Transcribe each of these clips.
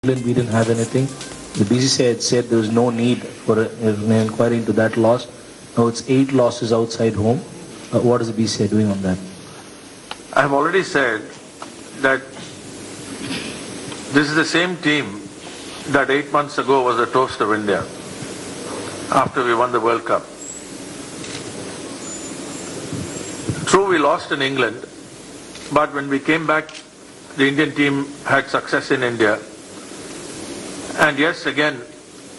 England, we didn't have anything. The BCCI had said there was no need for an inquiry into that loss. Now it's 8 losses outside home. What is the BCCI doing on that? I have already said that this is the same team that 8 months ago was the toast of India after we won the World Cup. True, we lost in England, but when we came back, the Indian team had success in India. And yes, again,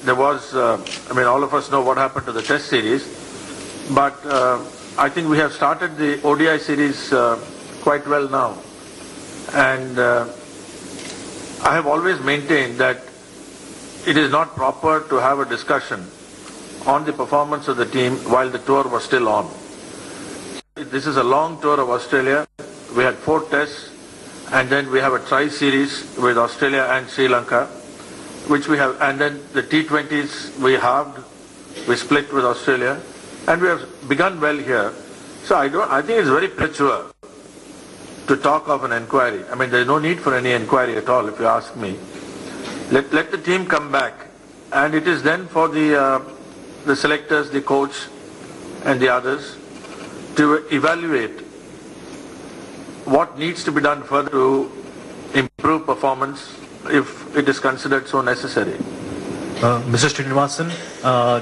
there was, all of us know what happened to the Test series, but I think we have started the ODI series quite well now. And I have always maintained that it is not proper to have a discussion on the performance of the team while the tour was still on. This is a long tour of Australia. We had 4 tests, and then we have a tri-series with Australia and Sri Lanka, which we have, and then the T20s we halved, we split with Australia, and we have begun well here. So I think it's very premature to talk of an inquiry. I mean, there's no need for any inquiry at all, if you ask me. Let the team come back, and it is then for the selectors, the coach, and the others to evaluate what needs to be done further to improve performance if it is considered so necessary. Mr. Srinivasan,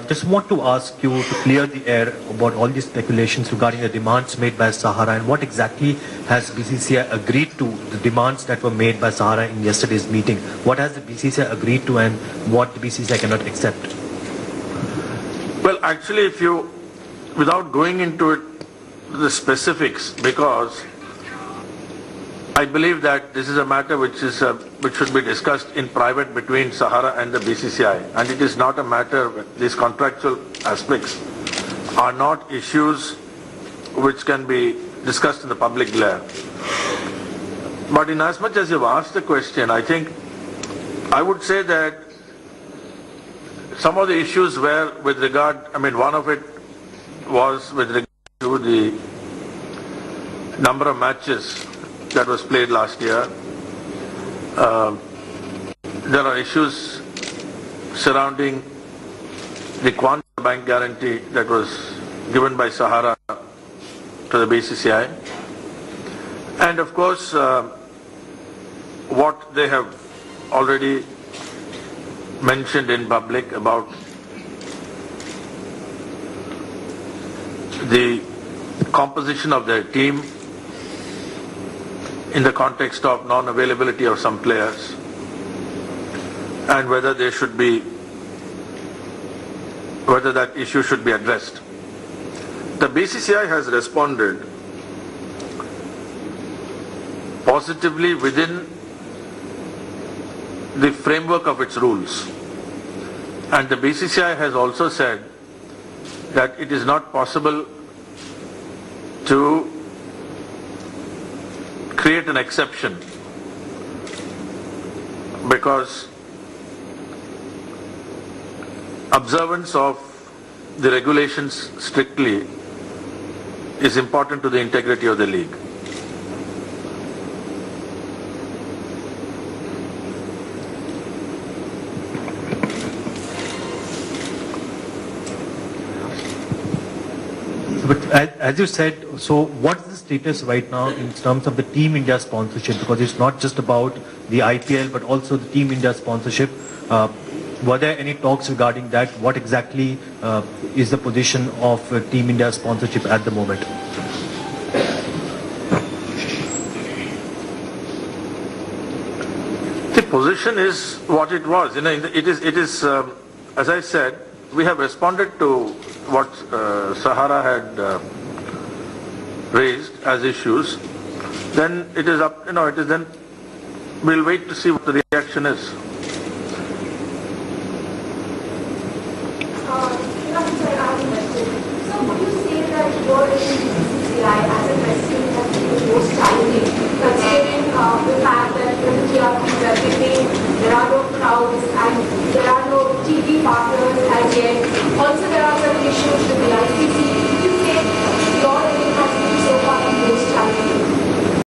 just want to ask you to clear the air about all these speculations regarding the demands made by Sahara, and what exactly has BCCI agreed to, the demands that were made by Sahara in yesterday's meeting. What has the BCCI agreed to and what the BCCI cannot accept? Well, actually, without going into it, the specifics, because I believe that this is a matter which should be discussed in private between Sahara and the BCCI, and it is not a matter. These contractual aspects are not issues which can be discussed in the public glare. But in as much as you've asked the question, I think I would say that some of the issues were with regard. One of it was with regard to the number of matches that was played last year. There are issues surrounding the quantum bank guarantee that was given by Sahara to the BCCI, and of course what they have already mentioned in public about the composition of their team in the context of non-availability of some players, and whether that issue should be addressed. The BCCI has responded positively within the framework of its rules, and the BCCI has also said that it is not possible to create an exception because observance of the regulations strictly is important to the integrity of the league. But as you said, so what is the status right now in terms of the Team India sponsorship? Because it's not just about the IPL, but also the Team India sponsorship. Were there any talks regarding that? What exactly is the position of Team India sponsorship at the moment? The position is what it was. It is as I said, we have responded to what Sahara had raised as issues. Then it is up, it is then, we'll wait to see what the reaction is. Sir, would you say that your BCCI as a president has been most challenging, considering